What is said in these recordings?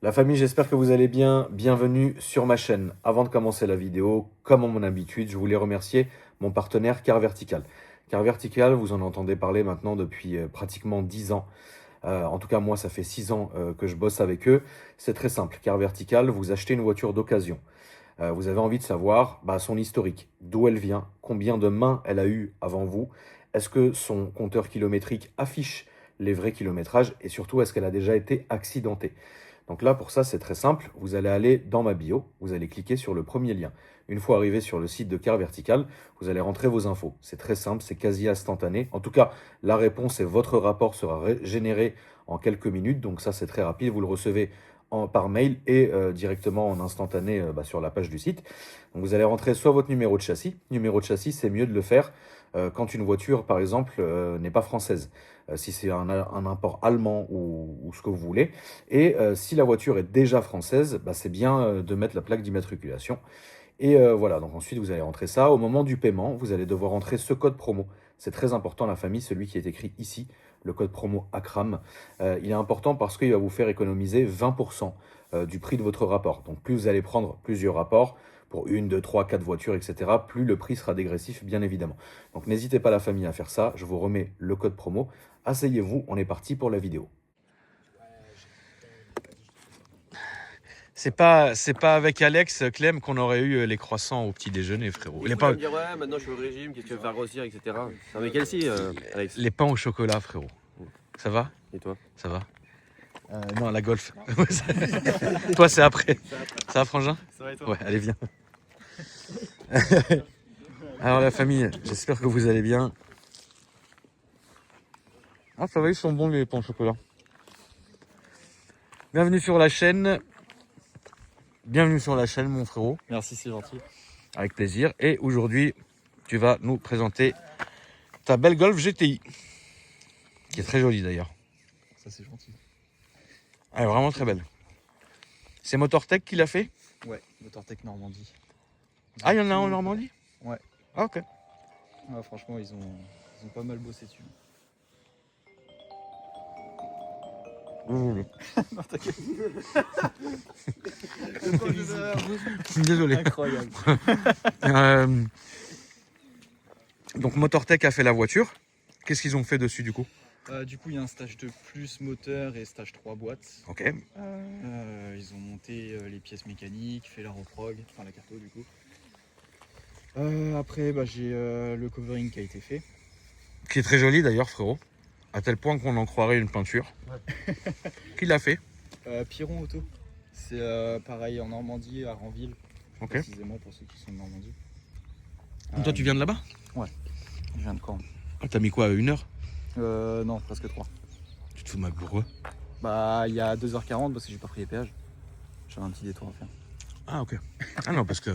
La famille, j'espère que vous allez bien. Bienvenue sur ma chaîne. Avant de commencer la vidéo, comme en mon habitude, je voulais remercier mon partenaire Car Vertical. Car Vertical, vous en entendez parler maintenant depuis pratiquement 10 ans. En tout cas, moi, ça fait 6 ans que je bosse avec eux. C'est très simple. Car Vertical, vous achetez une voiture d'occasion. Vous avez envie de savoir son historique, d'où elle vient, combien de mains elle a eu avant vous, est-ce que son compteur kilométrique affiche les vrais kilométrages et surtout, est-ce qu'elle a déjà été accidentée. Donc là, pour ça, c'est très simple. Vous allez aller dans ma bio, vous allez cliquer sur le premier lien. Une fois arrivé sur le site de Car Vertical, vous allez rentrer vos infos. C'est très simple, c'est quasi instantané. En tout cas, la réponse et votre rapport sera généré en quelques minutes. Donc ça, c'est très rapide. Vous le recevez par mail et directement en instantané sur la page du site. Donc vous allez rentrer soit votre numéro de châssis. Numéro de châssis, c'est mieux de le faire quand une voiture, par exemple, n'est pas française. Si c'est un import allemand ou ce que vous voulez. Et si la voiture est déjà française, c'est bien de mettre la plaque d'immatriculation. Et voilà, donc ensuite vous allez rentrer ça. Au moment du paiement, vous allez devoir rentrer ce code promo. C'est très important, la famille, celui qui est écrit ici, le code promo ACRAM. Il est important parce qu'il va vous faire économiser 20% du prix de votre rapport. Donc plus vous allez prendre plusieurs rapports, pour 1, 2, 3, 4 voitures, etc., plus le prix sera dégressif, bien évidemment. Donc n'hésitez pas la famille à faire ça. Je vous remets le code promo. Asseyez-vous, on est parti pour la vidéo. C'est pas avec Alex, Clem, qu'on aurait eu les croissants au petit déjeuner, frérot. Il va me dire, ouais, maintenant je suis au régime, qu'est-ce que tu veux faire grossir, etc. C'est avec elle-ci, Alex. Les pains au chocolat, frérot. Ça va? Et toi? Ça va? Non, la golf. Toi, c'est après. Ça va, Frangin? Ça va et toi? Ouais, allez, viens. Alors, la famille, j'espère que vous allez bien. Ah, ça va, ils sont bons, les pains au chocolat. Bienvenue sur la chaîne. Bienvenue sur la chaîne, mon frérot. Merci, c'est gentil. Avec plaisir. Et aujourd'hui, tu vas nous présenter ta belle Golf GTI. Qui est très jolie, d'ailleurs. Ça, c'est gentil. Elle est vraiment très belle. C'est Motortech qui l'a fait? Ouais, Motortech Normandie. Ah, il y en a un en Normandie? Ouais. Ah, ok. Ouais, franchement, ils ont pas mal bossé dessus. Désolé. Non, t'inquiète. Désolé. Incroyable. Donc Motortech a fait la voiture. Qu'est-ce qu'ils ont fait dessus du coup? Du coup, il y a un stage de plus moteur et stage 3 boîtes. Ok. Ils ont monté les pièces mécaniques, fait la reprog, enfin la carto du coup. Après, j'ai le covering qui a été fait. Qui est très joli d'ailleurs, frérot. À tel point qu'on en croirait une peinture. Ouais. Qui l'a fait? Piron Auto. C'est pareil en Normandie, à Ranville. Ok. Précisément pour ceux qui sont de Normandie. Toi, tu viens de là-bas? Je viens de Caen. Ah, t'as mis quoi, 1 heure? Non, presque 3. Tu te fous de ma bourre. Il y a 2h40 parce que j'ai pas pris les péages. J'avais un petit détour à faire. Ah, ok. Ah non, parce que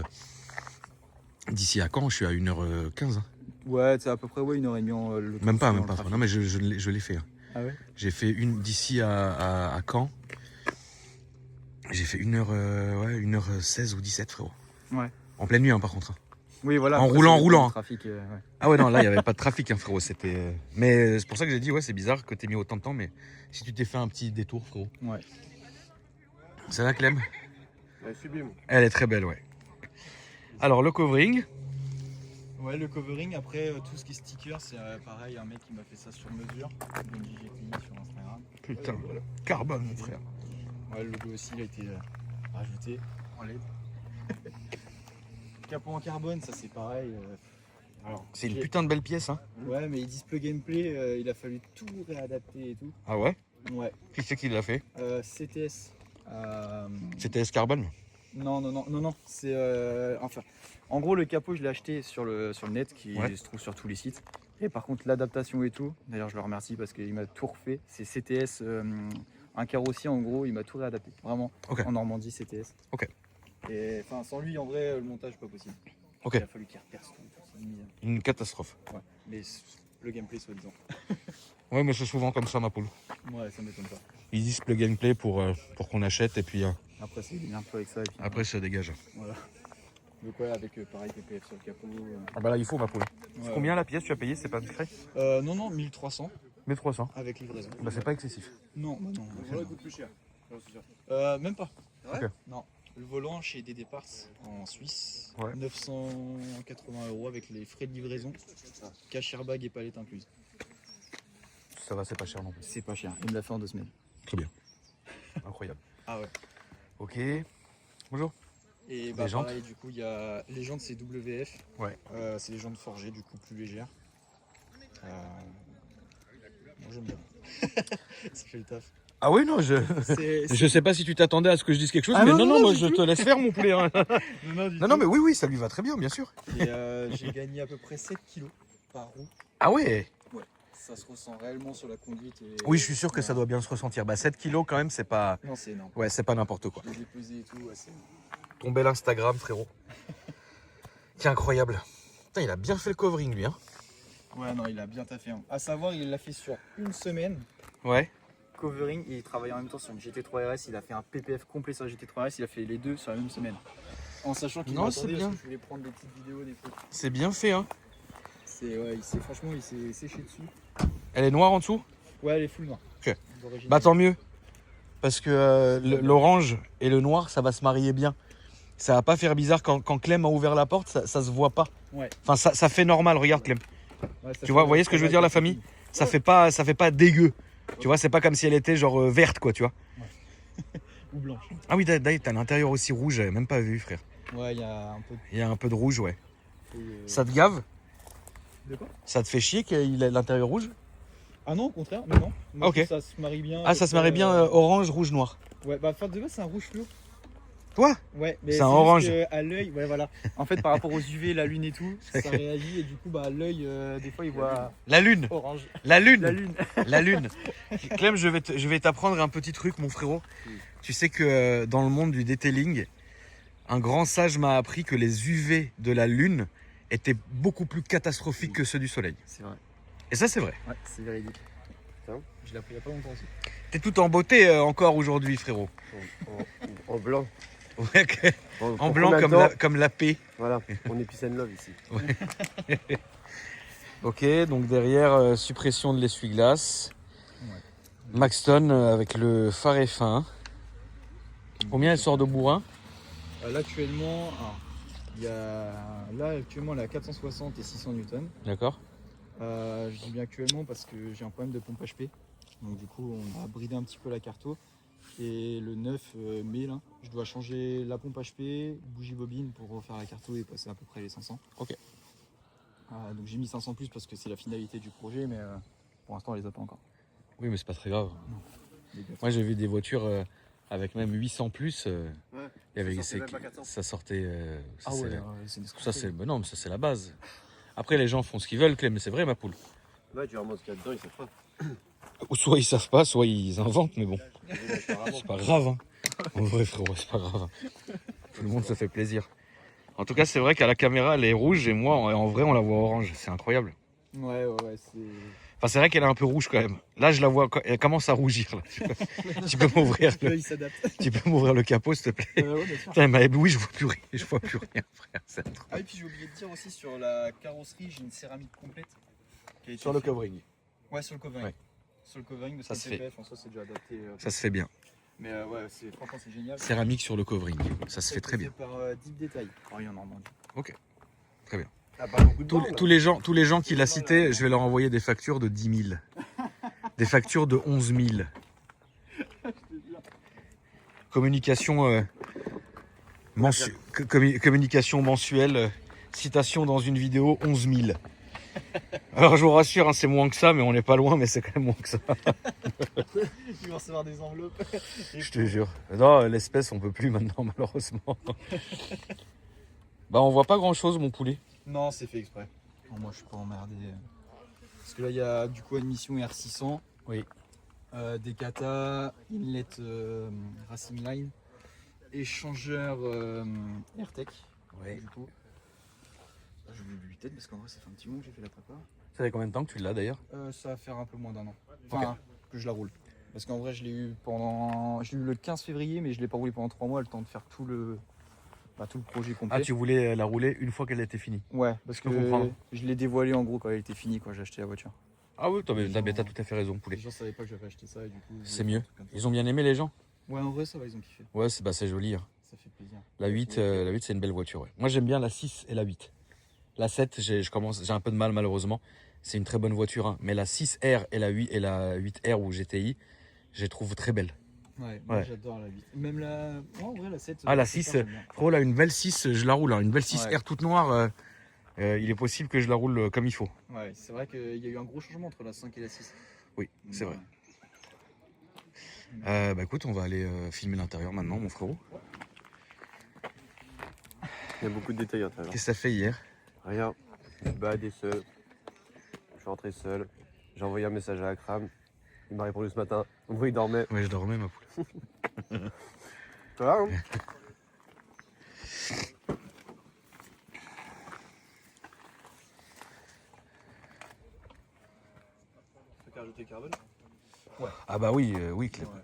d'ici à Caen, je suis à 1h15. Ouais, c'est à peu près 1h30 le Même pas, dans même le pas. trafic. Non, mais je l'ai fait. Ah ouais? J'ai fait une d'ici à Caen. J'ai fait 1h16 ou 17, frérot. Ouais. En pleine nuit, par contre. Oui, voilà. En après, roulant, ça en dépend roulant. du trafic, ouais. Ah ouais, non, là, il n'y avait pas de trafic, frérot. C'était. Mais c'est pour ça que j'ai dit, ouais, c'est bizarre que t'aies mis autant de temps, mais si tu t'es fait un petit détour, frérot. Ouais. Ça va, Clem? Elle est sublime. Elle est très belle, ouais. Alors, le covering. Ouais, le covering, après tout ce qui est sticker, c'est pareil, un mec qui m'a fait ça sur mesure. Benji GTI sur Instagram. Putain, carbone, mon frère. Ouais, le logo aussi, il a été rajouté en LED. Capot en carbone, ça c'est pareil. Alors, C'est une putain de belle pièce, hein. Ouais, mais il dit plug and play, il a fallu tout réadapter et tout. Ah ouais? Ouais. Qui c'est qui l'a fait? CTS. CTS Carbone? Non. C'est enfin. En gros, le capot, je l'ai acheté sur le net, qui se trouve sur tous les sites. Et par contre, l'adaptation et tout, d'ailleurs, je le remercie parce qu'il m'a tout refait. C'est CTS, un carrossier en gros, il m'a tout réadapté. Vraiment, Ok. en Normandie, CTS. Ok. Et enfin, sans lui, en vrai, le montage, pas possible. Ok. Il a fallu qu'il reperce tout. Une catastrophe. Ouais. Mais le gameplay, soi-disant. Ouais, mais c'est souvent comme ça, ma poule. Ouais, ça m'étonne pas. Ils disent plug and play pour qu'on achète et puis Après, c'est bien un peu avec ça. Et puis, après, ça dégage. voilà. Donc, ouais, avec pareil, PPF sur le capot. Ah bah là, il faut, ma poule. Ouais, Combien la pièce tu as payé? C'est pas discret? Non, 1300 1300. avec livraison. Bah, c'est pas excessif. Non, bah non. Voilà, coûte plus cher. Même pas. Ouais. Ok. Non. Le volant chez DD Parts en Suisse, Ouais. 980 € avec les frais de livraison, cash airbag et palette incluse. Ça va, c'est pas cher non plus. C'est pas cher, il me l'a fait en 2 semaines. Très bien. Incroyable. Ah ouais. Ok. Bonjour. Et Les jantes. pareil, du coup, il y a les jantes, c'est WF. Ouais. C'est les jantes forgées, du coup, plus légères. Moi, j'aime bien. Ça fait le taf. Ah oui, non, je sais pas si tu t'attendais à ce que je dise quelque chose, Ah mais non, non, non, moi du je tout. te laisse faire mon poulet. Hein. Non, mais oui, ça lui va très bien, bien sûr. Et j'ai gagné à peu près 7 kilos par roue. Ah ouais. Ça se ressent réellement sur la conduite. Et... Oui, je suis sûr que ça doit bien se ressentir. Bah 7 kilos quand même, c'est pas... Non, c'est énorme. Ouais, c'est pas n'importe quoi. Je l'ai pesé et tout, ouais, c'est... Ton bel Instagram, frérot. Qui incroyable. Putain, il a bien fait le covering, lui. Hein. Ouais, non, il a bien taffé. Hein. À savoir, il l'a fait sur une semaine. Ouais. Covering, et il travaille en même temps sur une GT3 RS. Il a fait un PPF complet sur la GT3 RS. Il a fait les deux sur la même semaine. En sachant qu'il Non, m'attendait c'est bien. parce que je voulais prendre des petites vidéos, des trucs. C'est bien fait, hein. Franchement, il s'est séché dessus. Elle est noire en dessous? Ouais, elle est full noire. Ok. D'origine. Bah tant mieux. Parce que l'orange et le noir, ça va se marier bien. Ça va pas faire bizarre quand Clem a ouvert la porte, ça se voit pas. Ouais. Enfin, ça fait normal, regarde Clem. Ouais, Tu vois, vous voyez ce que je veux dire, la famille? Ça fait pas dégueu. Tu vois, c'est pas comme si elle était genre verte, quoi, tu vois. Ou blanche. Ah oui, t'as l'intérieur aussi rouge, j'avais même pas vu, frère. Ouais, il y a un peu de... Il y a un peu de rouge, ouais. Et, Ça te gave? De quoi? Ça te fait chier qu'il ait l'intérieur rouge? Ah non, au contraire, mais non. Moi, Ok. ça se marie bien. Ah, ça se marie bien orange, rouge, noir. Ouais, bah, de base, c'est un rouge fluo. Toi? Ouais, mais C'est un orange. À l'œil, ouais, voilà. En fait, par rapport aux UV, la lune et tout, ça réagit et du coup, bah, l'œil, des fois, il voit La lune. orange. La lune. La lune. La lune. Clem, je vais t'apprendre un petit truc, mon frérot. Tu sais que dans le monde du detailing, un grand sage m'a appris que les UV de la lune étaient beaucoup plus catastrophiques que ceux du soleil. C'est vrai. Et ça, c'est vrai. Ouais, c'est véridique. Je l'ai appris il y a pas longtemps aussi. T'es tout en beauté encore aujourd'hui, frérot. En blanc. Ouais, ok. En blanc comme la paix. Voilà, on est peace and love ici. Ok, donc derrière, suppression de l'essuie-glace. Ouais. Maxton avec le phare F1. Combien elle sort de bourrin? Là, actuellement, actuellement, elle est à 460 et 600 newtons. D'accord. Je dis bien actuellement parce que j'ai un problème de pompe HP. Donc du coup, on a bridé un petit peu la carto. Et le 9 mai, là, je dois changer la pompe HP, bougie bobine pour refaire la carto et passer à peu près les 500. Ok. Donc j'ai mis 500 plus parce que c'est la finalité du projet, mais pour l'instant, on les a pas encore. Oui, mais c'est pas très grave. Non. Moi, j'ai vu des voitures avec même 800 plus. Ouais, Il y avait, ça sortait même pas 400. ça sortait. Ça, Ah ouais, c'est- c'est une ça, c'est, non, mais ça, c'est la base. Après, les gens font ce qu'ils veulent, Clem, mais c'est vrai, ma poule. Ouais, tu remontes ce qu'il y a dedans, ils savent pas. Ou soit ils savent pas, soit ils inventent, mais bon, Apparemment. c'est pas grave. Hein. En vrai, frérot, c'est pas grave. Hein. Tout le monde se fait plaisir. En tout cas, c'est vrai qu'à la caméra, elle est rouge et moi, en vrai, on la voit orange. C'est incroyable. Ouais, c'est... Enfin, c'est vrai qu'elle est un peu rouge quand même. Là, je la vois, elle commence à rougir. Là. Tu peux m'ouvrir Là, il s'adapte. le capot, s'il te plaît. Ouais, bien sûr. Putain, elle m'a ébloui, je vois plus rien. Je vois plus rien, frère. C'est un truc. Ah, et puis j'ai oublié de dire aussi sur la carrosserie, j'ai une céramique complète. Qui a été Sur le faite. covering. Ouais, sur le covering. Ouais. Sur le covering, parce Ça que se le fait. PPF, en soi, c'est déjà adapté. Ça se fait bien. Mais ouais, franchement, c'est génial. Céramique sur le covering. Ça se fait très bien. Par Deep Detail, Paris en Normandie. Très bien. T'as pas beaucoup de Tous, blanc, là. tous les gens qui l'a cité, je vais leur envoyer des factures de 10 000. Des factures de 11 000. Communication, communication mensuelle, citation dans une vidéo, 11 000. Alors je vous rassure, hein, c'est moins que ça, mais on n'est pas loin, mais c'est quand même moins que ça. Tu vas recevoir des enveloppes. Je te jure. Non, l'espèce, on peut plus maintenant, malheureusement. Bah, on voit pas grand chose, mon poulet. Non, c'est fait exprès. Non, moi, je suis pas emmerdé. Parce que là, il y a du coup admission R600. Oui. Des kata, inlet Racing Line, échangeur AirTech. Ouais. Du coup, je vais lui tête parce qu'en vrai, ça fait un petit moment que j'ai fait la prépa. Ça fait combien de temps que tu l'as d'ailleurs? Ça va faire un peu moins d'un an. Enfin, que je la roule. Parce qu'en vrai, je l'ai eu le 15 février, mais je l'ai pas roulé pendant 3 mois, le temps de faire tout le projet complet. Ah, tu voulais la rouler une fois qu'elle était finie? Ouais, parce que peux comprendre. je l'ai dévoilé en gros quand elle était finie, quand j'ai acheté la voiture. Ah oui, t'as tout à fait raison, poulet. Les gens savaient pas que j'avais acheté ça et du coup. C'est mieux. Ils ont bien aimé les gens? Ouais, en vrai, ça va, ils ont kiffé. Ouais, c'est joli. Hein. Ça fait plaisir. La 8, c'est une belle voiture. Ouais. Moi, j'aime bien la 6 et la 8. La 7, j'ai un peu de mal, malheureusement. C'est une très bonne voiture. Hein. Mais la 6R et la 8R ou GTI, je les trouve très belles. Ouais, moi Ouais. j'adore la 8. Même la. Ouais, en vrai, la 7. Ah, la 7R, 6, j'aime bien. frérot, là, une belle 6, je la roule. Hein. Une belle 6R Ouais. toute noire, il est possible que je la roule comme il faut. Ouais, c'est vrai qu'il y a eu un gros changement entre la 5 et la 6. Oui, c'est vrai. Ouais. Bah écoute, on va aller filmer l'intérieur maintenant, mon frérot. Il y a beaucoup de détails à travers. Qu'est-ce que t'as fait hier? Rien. Je me baladais seul. Je suis rentré seul. J'ai envoyé un message à Akram. Il m'a répondu ce matin. Oui, il dormait. Ouais, je dormais, ma poule. Ça va, hein? Tu veux rajouter carbone? Ah bah oui, oui, Clem. Ouais.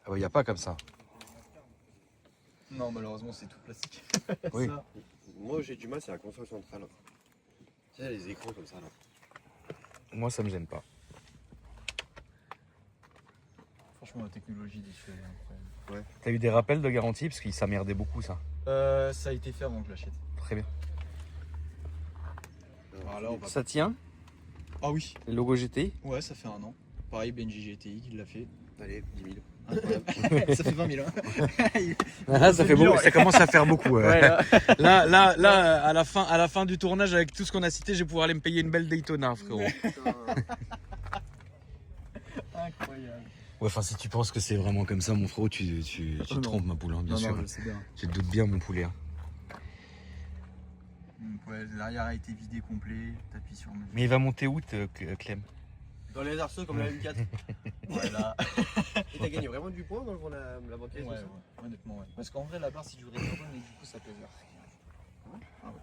Ah bah y a pas comme ça. Non, malheureusement, c'est tout plastique. Oui. Ça. Moi, j'ai du mal, c'est la console centrale. Tu sais, les écrans comme ça, là. Moi, ça me gêne pas. Franchement, la technologie des cheveux est incroyable. T'as eu des rappels de garantie parce qu'il s'emmerdait beaucoup, ça. Ça a été fait avant que je l'achète. Très bien. Alors là, on va... Ça tient? Ah oui. Le logo GTI? Ouais, ça fait 1 an. Pareil, Benji GTI qui l'a fait. Allez, 10 000. Incroyable. Ça fait 20 000. Hein. Ah, ça fait beaucoup, ouais. ça commence à faire beaucoup. Ouais, là. Là, à la fin du tournage, avec tout ce qu'on a cité, je vais pouvoir aller me payer une belle Daytona, frérot. Ouais, Incroyable. enfin, si tu penses que c'est vraiment comme ça, mon frérot, tu te non. trompes, ma poule, hein, bien Non, sûr. non, je sais bien. Tu te doutes bien, mon poulet. Hein. Donc, ouais, l'arrière a été vidé complet. T'appuies sur mesure. Mais il va monter où, Clem? Dans les arceaux comme la M4. Voilà. Et t'as gagné vraiment du point dans la banquette? Ouais, honnêtement, ouais. Parce qu'en vrai, la barre, si tu voudrais carbone, mais du coup, ça pèse.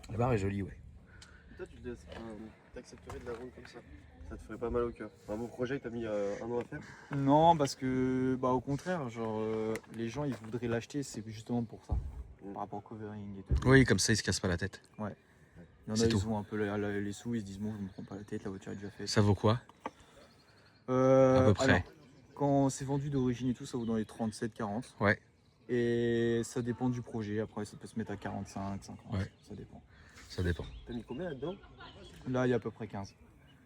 La barre est jolie, ouais. Toi, t'accepterais de la vendre comme ça? Ça te ferait pas mal au cœur. Un beau projet que t'as mis 1 an à faire? Non, parce que, bah, au contraire, genre, les gens, ils voudraient l'acheter, c'est justement pour ça. Par rapport au covering et tout. Oui, comme ça, il se casse pas la tête. Il y en C'est a, tout. ils ont un peu les sous, ils se disent, bon, je me prends pas la tête, la voiture est déjà faite. Ça vaut quoi? À peu près. Alors, quand c'est vendu d'origine et tout, ça vaut dans les 37-40. Ouais. Et ça dépend du projet. Après, ça peut se mettre à 45, 50. Ouais. Ça dépend. Ça dépend. T'as mis combien là-dedans? Là, il y a à peu près 15.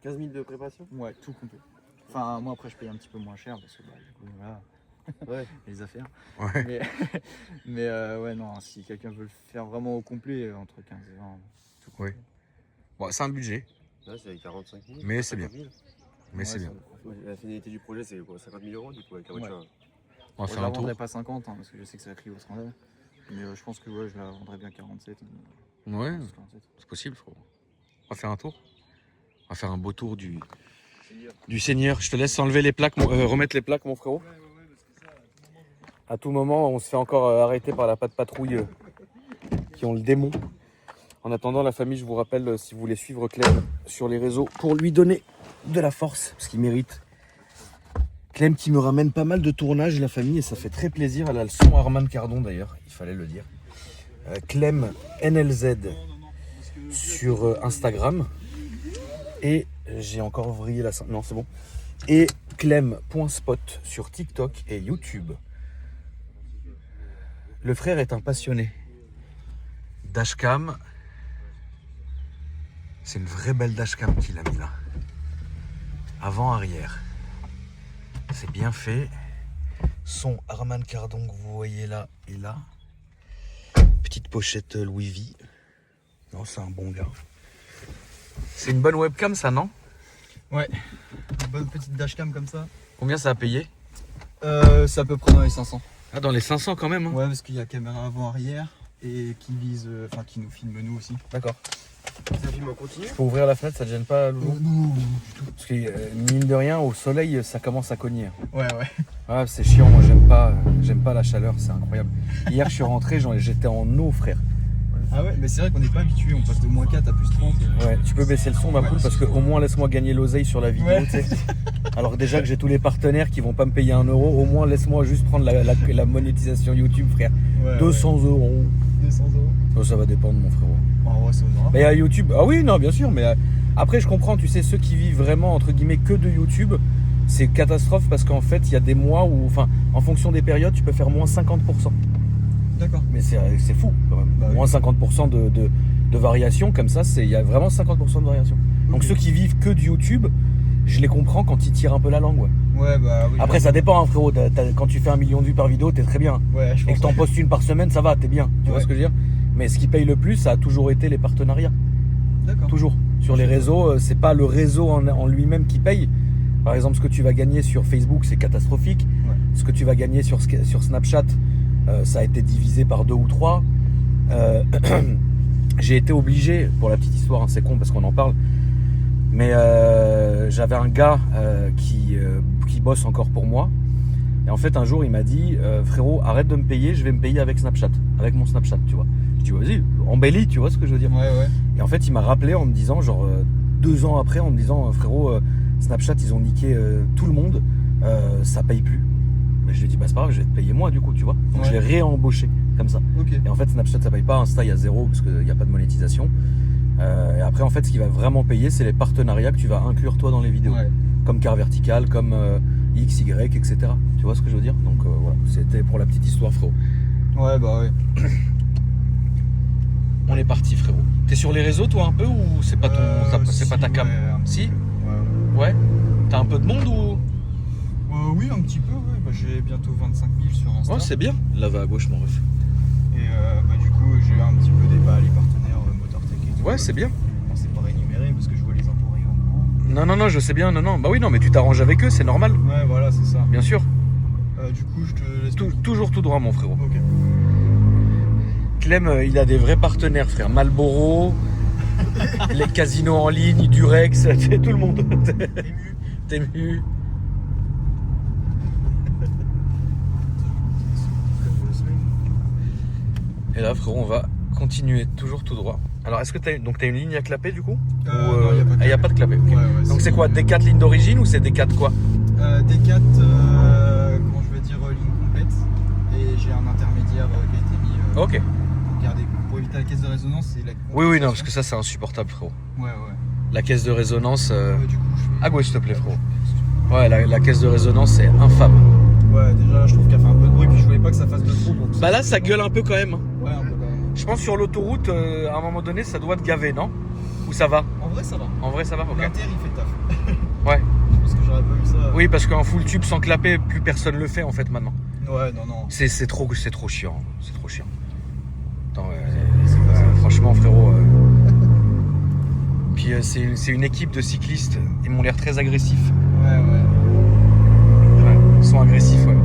15 000 de préparation? Ouais, tout complet. Enfin, moi, après, je paye un petit peu moins cher parce que, bah, du coup, voilà, Ouais. les affaires. Ouais. Mais ouais, non, si quelqu'un veut le faire vraiment au complet, entre 15 et 20, tout complet. Ouais. Bon, c'est un budget, Là, c'est 45 000. Mais c'est 50 000. mais Ouais, c'est bien. ça- La finalité du projet, c'est quoi? 50 000 € du coup avec la Ouais. voiture? On va Je faire la un tour. vendrai pas 50, hein, parce que je sais que ça va crier au scandale. Mais je pense que ouais, je la vendrai bien 47. Ouais, 47. c'est possible, frérot. On va faire un tour. On va faire un beau tour du Seigneur. Je te laisse enlever les plaques, remettre les plaques, mon frérot. À tout moment, on se fait encore arrêter par la patte patrouille qui ont le démon. En attendant, la famille, je vous rappelle, si vous voulez suivre Clem sur les réseaux pour lui donner de la force, parce qu'il mérite. Clem qui me ramène pas mal de tournages, la famille, et ça fait très plaisir. Elle a le son Armand Cardon d'ailleurs, il fallait le dire. Clem NLZ sur Instagram. Et j'ai encore vrillé la... Non, c'est bon. Et Clem.spot sur TikTok et YouTube. Le frère est un passionné. Dashcam. C'est une vraie belle dashcam qu'il a mis là. Avant-arrière. C'est bien fait. Son Armand Cardon que vous voyez là et là. Petite pochette Louis V. Non, c'est un bon gars. C'est une bonne webcam ça, non? Ouais, une bonne petite dashcam comme ça. Combien ça a payé? C'est à peu près dans les 500. Ah, dans les 500 quand même, hein. Ouais, parce qu'il y a caméra avant-arrière et qui vise, enfin qui nous filme nous aussi. D'accord. Ça filme en continu? Je peux ouvrir la fenêtre, ça te gêne pas, Loulou? Non. Parce que mine de rien, au soleil, ça commence à cogner. Ouais, ouais. Ah, c'est chiant, moi j'aime pas la chaleur, c'est incroyable. Hier je suis rentré, j'étais en eau, frère. Ah ouais, mais c'est vrai qu'on n'est pas habitué, on passe de -4 à +30. Ouais, tu peux baisser le son, ma Ouais. poule, parce que au moins laisse-moi gagner l'oseille sur la vidéo, Ouais. tu sais. Alors déjà que j'ai tous les partenaires qui vont pas me payer 1 euro, au moins laisse-moi juste prendre la monétisation YouTube, frère. Ouais, 200 €. ouais. 200 €. Oh, ça va dépendre, mon frérot. Oh ouais, c'est honorable. Mais à YouTube, ah oui, non, bien sûr, mais après je comprends, tu sais, ceux qui vivent vraiment entre guillemets que de YouTube, C'est catastrophe parce qu'en fait, il y a des mois où, enfin, en fonction des périodes, tu peux faire moins 50%. D'accord. Mais c'est fou quand même. Bah oui. Moins 50% de variation, comme ça, il y a vraiment 50% de variation. Donc Ok. ceux qui vivent que du YouTube, je les comprends quand ils tirent un peu la langue. Ouais. Ouais, bah oui. Après, ça dépend, hein, frérot. Quand tu fais 1 million de vues par vidéo, t'es très bien. Ouais, je Et pense. que t'en postes une par semaine, ça va, t'es bien. Tu vois Ouais. ce que je veux dire? Mais ce qui paye le plus, ça a toujours été les partenariats. D'accord. Toujours. Sur les réseaux, c'est pas le réseau en lui-même qui paye. Par exemple, ce que tu vas gagner sur Facebook, c'est catastrophique. Ouais. Ce que tu vas gagner sur Snapchat, ça a été divisé par 2 ou 3. J'ai été obligé, pour la petite histoire, hein, c'est con parce qu'on en parle, mais j'avais un gars qui bosse encore pour moi. Et en fait, un jour, il m'a dit frérot, arrête de me payer, je vais me payer avec Snapchat, avec mon Snapchat, tu vois. Je dis vas-y, embellis, tu vois ce que je veux dire. Ouais, ouais. Et en fait, il m'a rappelé en me disant, genre 2 ans après, en me disant frérot, Snapchat, ils ont niqué tout le monde, ça paye plus. Mais je lui ai dit, bah c'est pas grave, je vais te payer moi du coup, tu vois. Donc Ouais. je l'ai réembauché comme ça. Ok. Et en fait, Snapchat, ça paye pas, Insta, il y a 0 parce qu'il n'y a pas de monétisation. Et après, en fait, ce qui va vraiment payer, c'est les partenariats que tu vas inclure toi dans les vidéos. Ouais. Comme Car Vertical, comme X, Y, etc. Tu vois ce que je veux dire? Donc voilà, c'était pour la petite histoire, frérot. Ouais, bah ouais. On est parti, frérot. T'es sur les réseaux, toi, un peu, ou c'est pas c'est pas ta cam? Ouais, un petit Si? peu. Ouais. Ouais. T'as un peu de monde ou? Oui, un petit peu, ouais. Bah, j'ai bientôt 25 000 sur Insta. Ouais, c'est bien. Là, va à gauche, mon ref. Et bah, du coup, j'ai un petit peu des les partenaires Motortech et tout. Ouais, c'est bien. Bon, c'est pas rémunéré parce que je vois les impôts arriver en courant. Non, je sais bien, non. Bah oui, non, mais tu t'arranges avec eux, c'est normal. Ouais, voilà, c'est ça. Bien sûr. Du coup, je te laisse. Toujours tout droit, mon frérot. Ok. Clem, il a des vrais partenaires, frère. Marlboro, les casinos en ligne, Durex, tout le monde. T'es Et là, frérot, on va continuer toujours tout droit. Alors, est-ce que t'as une ligne à clapper du coup? Non, il n'y a pas de clapet. Ok. Ouais, ouais, Donc, c'est quoi? Des 4 lignes d'origine ou c'est des 4 quoi? Des 4, comment je vais dire, ligne complète. Et j'ai un intermédiaire qui a été mis Ok. pour garder, pour éviter la caisse de résonance. Et la Oui, non, parce que ça, c'est insupportable, frérot. Ouais. La caisse de résonance. Du coup, je fais. À gauche, s'il te plaît, frérot. Ouais, la caisse de résonance, c'est infâme. Ouais, déjà, je trouve qu'elle fait un peu de bruit, puis je voulais pas que ça fasse de trop. Pour que Bah là, ça gueule un peu quand même. Ouais, un peu quand même. Je pense sur l'autoroute, à un moment donné, ça doit te gaver, non? Ou ça va? En vrai, ça va. En vrai, ça va? Ok. L'inter, il fait le taf. Ouais. Je pense que j'aurais pas eu ça. Oui, parce qu'en full tube sans clapper, plus personne le fait en fait maintenant. Ouais, non. C'est trop chiant. C'est trop chiant. Attends, C'est pas ça. franchement, frérot. Puis c'est une équipe de cyclistes. Ils m'ont l'air très agressifs. Ouais. Ouais, ils sont agressifs, ouais.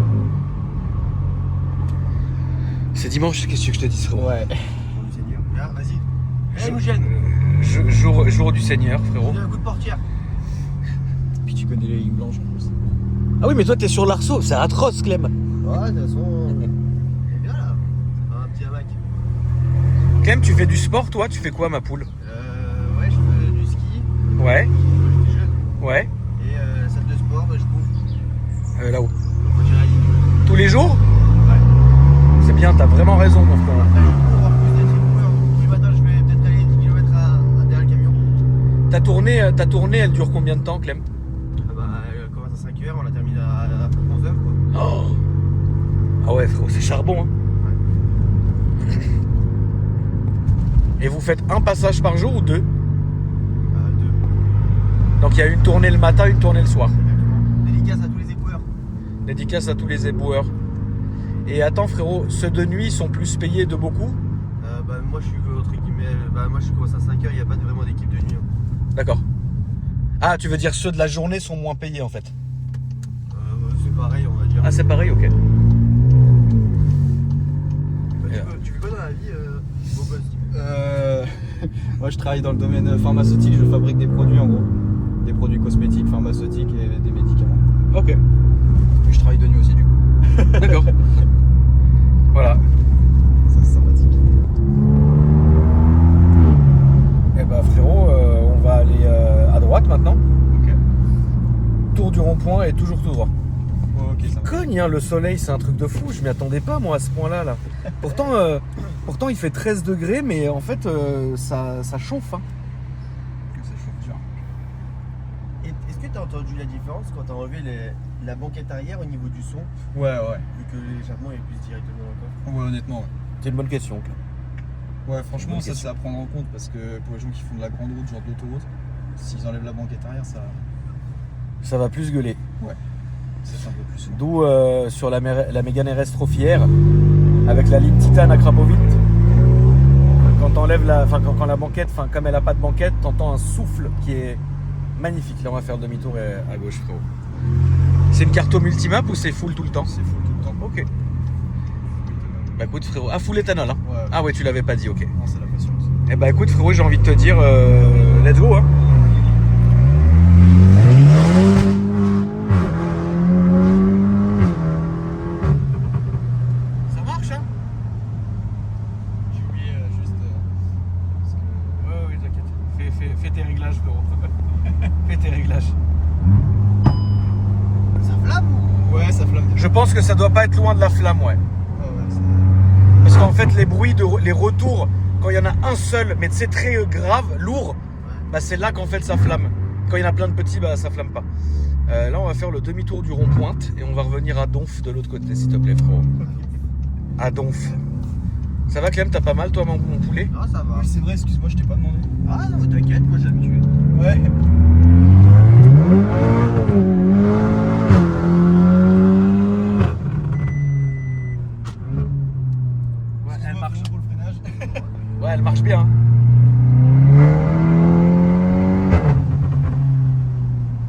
C'est dimanche, qu'est-ce que je te dis, frérot? Ouais. Ah, vas-y. Jour du Seigneur, frérot. Un coup de portière. Puis tu connais les lignes blanches en plus. Ah oui, mais toi, t'es sur l'Arceau, c'est atroce, Clem. Ouais, de toute façon. On est bien là. Un petit hamac. Clem, tu fais du sport, toi? Tu fais quoi, ma poule? Ouais, je fais du ski. Ouais, Quand j'étais jeune. ouais. Et la salle de sport, je bouffe. Là-haut. Quand j'ai la ligne. Tous les jours? Ouais. C'est bien, t'as vraiment raison, mon frère. Après, je cours en plus d'être coureur. Tous les matins, je vais peut-être aller 10 km derrière le camion. Ta tournée, elle dure combien de temps, Clem? Ah bah, elle commence à 5h, on la termine à 11h quoi. Oh. Ah ouais, frérot, c'est charbon. Hein. Et vous faites un passage par jour ou 2? 2. Donc il y a une tournée le matin, une tournée le soir. Exactement. Dédicace à tous les éboueurs. Dédicace à tous les éboueurs. Et attends, frérot, ceux de nuit sont plus payés de beaucoup? Bah, moi, je suis entre guillemets. Bah, moi, je commence à 5h, il n'y a pas vraiment d'équipe de nuit. Hein. D'accord. Ah, tu veux dire ceux de la journée sont moins payés en fait? C'est pareil, on va dire. Ah, c'est pareil, ok. Bah, tu fais quoi dans la vie, beau gosse? Moi, je travaille dans le domaine pharmaceutique. Je fabrique des produits en gros. Des produits cosmétiques, pharmaceutiques et des médicaments. Ok, Et je travaille de nuit aussi du coup. d'accord. Voilà. Ça, c'est sympathique. Eh bah frérot, on va aller à droite maintenant. Ok. Tour du rond-point et toujours tout droit. Oh, ok, ça va. Cogne, hein, le soleil, c'est un truc de fou. Je m'y attendais pas, moi, à ce point-là. Là. Pourtant, il fait 13 degrés, mais en fait, ça chauffe. Hein. Ça chauffe dur. Est-ce que tu es en entendu la différence quand t'as enlevé la banquette arrière au niveau du son, Ouais, vu que l'échappement est plus directement dans le coffre. ouais, honnêtement, ouais. C'est une bonne question. Ouais, franchement, Bonne ça question. c'est à prendre en compte parce que pour les gens qui font de la grande route, genre d'autoroute, s'ils enlèvent la banquette arrière, Ça va plus gueuler. c'est un peu plus souvent. D'où sur la Mégane RS Trophière, avec la ligne Titane à Krapovic, quand t'enlèves quand la banquette, comme elle a pas de banquette, t'entends un souffle qui est magnifique. Là, on va faire demi-tour à gauche, frérot. C'est une carte multimap ou c'est full tout le temps? C'est full tout le temps. Ok. Bah écoute, frérot. Ah, full éthanol, hein. Ouais, Ah ouais, tu l'avais pas dit, ok. non, c'est la patience. Eh bah écoute, frérot, j'ai envie de te dire, let's go, hein. Ça marche, hein? J'ai oublié juste. Parce que... Ouais, t'inquiète. Fais tes réglages, frérot. Fais tes réglages. Ça flamme ou? Ouais, ça flamme. Je pense que ça doit pas être loin de la flamme, ouais. Ah ouais, c'est... Parce qu'en fait, les bruits, les retours, quand il y en a un seul, mais c'est très grave, lourd, bah c'est là qu'en fait ça flamme. Quand il y en a plein de petits, bah ça flamme pas. Là, on va faire le demi-tour du rond-pointe et on va revenir à Donf de l'autre côté, s'il te plaît, frérot. À Donf. Ça va, Clem? T'as pas mal, toi, mon poulet? Non, ça va. Oui, c'est vrai, excuse-moi, je t'ai pas demandé. Ah non, t'inquiète, moi j'ai l'habitude. Ouais. Ouais, elle marche. Pour le freinage. Ouais, elle marche bien.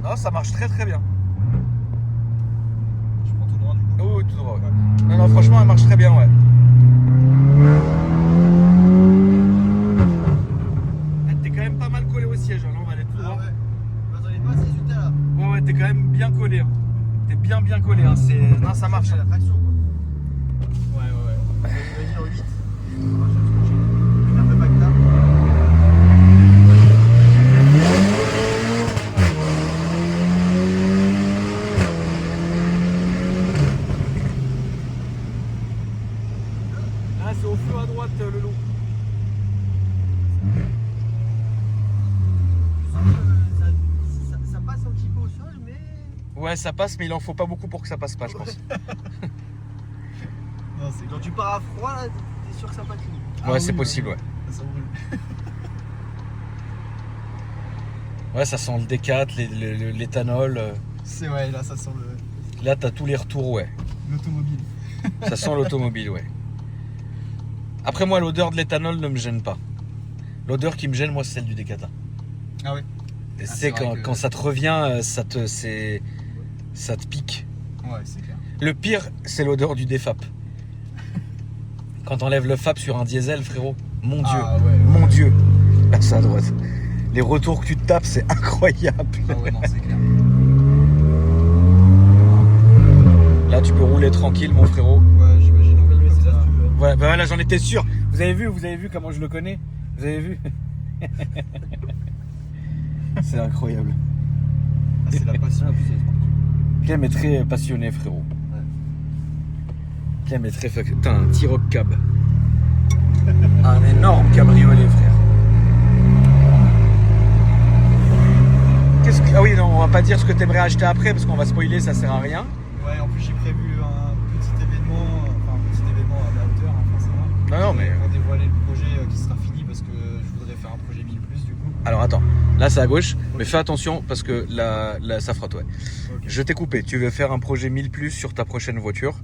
Non, ça marche très très bien. Je prends tout droit du coup. Oh, oui, tout droit, ouais. Non, non, franchement, elle marche très bien, ouais. T'es quand même pas mal collé au siège, hein. Là, on va aller tout droit. Ah ouais. M'attendez pas à ces résultats là. Ouais, ouais, t'es quand même bien collé. Hein. T'es bien collé. Hein. Non, ça marche. C'est la traction quoi. Ouais. Vas-y dans 8. Un peu Magda. Ah, c'est au feu à droite, le loup. Ça passe un petit peu au sol, mais. Ouais, ça passe, mais il en faut pas beaucoup pour que ça passe pas, je pense. Non, c'est Quand tu pars à froid, là, t'es sûr que ça patine. Ah Ouais, oui, c'est possible, ouais. Ça brûle. Ouais, ça sent le D4, l'éthanol. C'est ouais, là ça sent Là, t'as tous les retours, ouais. l'automobile. Ça sent l'automobile, ouais. Après, moi, l'odeur de l'éthanol ne me gêne pas. L'odeur qui me gêne, moi, c'est celle du Decata. Ah ouais. Et c'est c'est vrai que- quand ça te revient, ça te pique. Ouais, c'est clair. Le pire, c'est l'odeur du défap. Quand t'enlèves le FAP sur un diesel, frérot, mon Dieu, Ah ouais. mon Dieu. Là, c'est à droite. Les retours que tu te tapes, c'est incroyable. Ah ouais, non, c'est clair. Là, tu peux rouler tranquille, mon frérot. Ouais, j'imagine en milieu C'est comme ça, ça. si tu veux. Ouais, bah là, j'en étais sûr. Vous avez vu comment je le connais? Vous avez vu? C'est incroyable. Ah, c'est la passion. Clem est très passionné, frérot. Clem est très... Putain, un T-Roc cab. Un énorme cabriolet, frère. Ah oui, non, on va pas dire ce que t'aimerais acheter après, parce qu'on va spoiler, ça sert à rien. Ouais, en plus j'ai prévu un petit événement, à la hauteur, hein, forcément. Non, mais... Pour dévoiler le projet qui sera fini parce que je voudrais faire un projet 1000 plus du coup. Alors attends, là c'est à gauche, mais fais attention parce que là ça frotte, ouais. Ok. Je t'ai coupé, tu veux faire un projet 1000 plus sur ta prochaine voiture.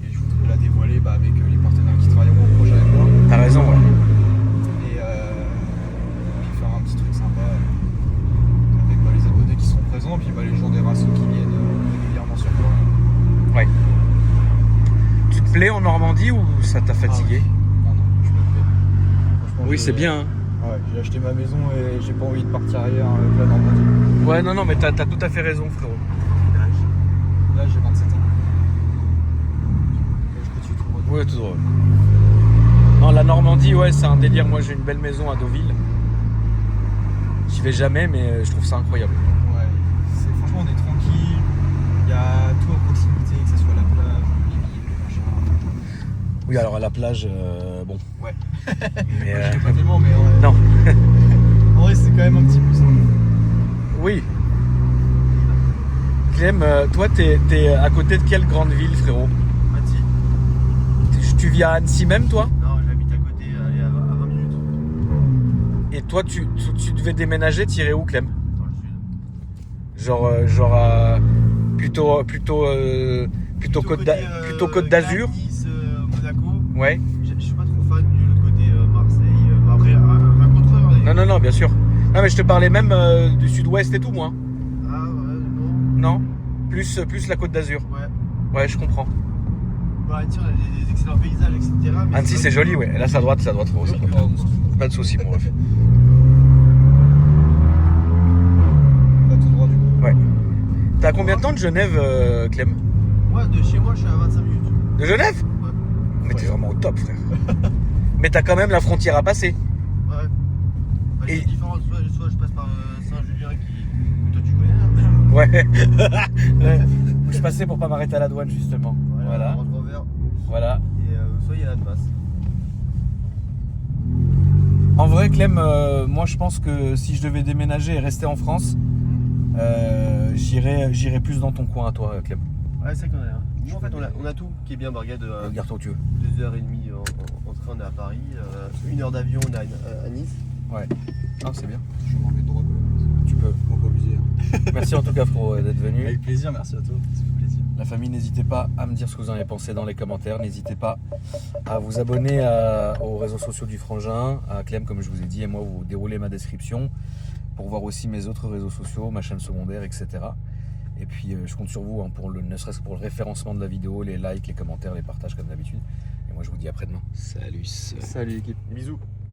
Et je voudrais la dévoiler avec les partenaires qui travailleront au projet avec moi. T'as raison, ouais. Et puis faire un petit truc sympa avec les abonnés qui sont présents, puis les gens des rassos qui viennent régulièrement sur moi. Tu te plais en Normandie ou ça t'a fatigué? Non, je me plais. Franchement, Oui, j'ai- c'est bien. Hein. Ouais, j'ai acheté ma maison et j'ai pas envie de partir ailleurs avec la Normandie. Ouais, non, mais t'as tout à fait raison, frérot. Là, j'ai 27 ans. Et je continue tout droit. Ouais, tout drôle. Non, la Normandie, ouais, c'est un délire. Moi, j'ai une belle maison à Deauville. J'y vais jamais, mais je trouve ça incroyable. Ouais, franchement, on est tranquille. Il y a tout à proximité, que ce soit la plage, les villes, les machins. Oui, alors à la plage, bon. Ouais. Mais, Je sais pas tellement, mais non. en vrai, c'est quand même un petit peu ça. Oui. Clem, toi, t'es à côté de quelle grande ville, frérot? Annecy. Tu vis à Annecy même, toi? Non, j'habite à côté, à 20 minutes. Et toi, tu devais déménager, tirer où, Clem? Dans le sud. Genre plutôt Côte d'Azur. Nice, Monaco. Ouais. Je suis pas trop fan de l'autre côté, Marseille. Après, raconte-toi. Non, bien sûr. Non, mais je te parlais même du sud-ouest et tout, moi. Ah, ouais, non. Non? Plus la Côte d'Azur. Ouais. Ouais, je comprends. Bon, à Annecy, on a des excellents paysages, etc. mais Annecy, c'est joli, ouais. Et là, c'est à droite, frérot. Pas de soucis, mon ref. Là, tout droit du coup. Ouais. T'as combien de temps de Genève, Clem? Moi, de chez moi, je suis à 25 minutes. De Genève? Ouais. Mais t'es vraiment au top, frère. Mais t'as quand même la frontière à passer. Ouais. Bah, Et- c'est différent. Soit je passe par Saint-Julien qui. Toi, tu connais, hein. Ouais. Ouais. Je passais pour pas m'arrêter à la douane, justement. Voilà. Range Rover. Voilà. Et soit il y a Annemasse. En vrai, Clem, moi je pense que si je devais déménager et rester en France, j'irais plus dans ton coin à toi, Clem. Ouais, c'est vrai qu'on a. Nous, en fait, on a tout qui est bien, Bargade. Regarde toi où tu veux. 2h30 en train, on est à Paris. 1 heure d'avion, on est à Nice. Ouais. Ah, c'est bien. Je m'en mets droit quand même. Tu peux. On va pas abuser. Merci en tout cas, frérot, d'être venu. Avec plaisir, merci à toi. Ça fait plaisir. La famille, n'hésitez pas à me dire ce que vous en avez pensé dans les commentaires. N'hésitez pas à vous abonner aux réseaux sociaux du Frangin, à Clem, comme je vous ai dit, et moi, vous déroulez ma description pour voir aussi mes autres réseaux sociaux, ma chaîne secondaire, etc. Et puis, je compte sur vous hein, ne serait-ce que pour le référencement de la vidéo, les likes, les commentaires, les partages comme d'habitude. Et moi, je vous dis après demain. Salut. Salut l'équipe. Bisous.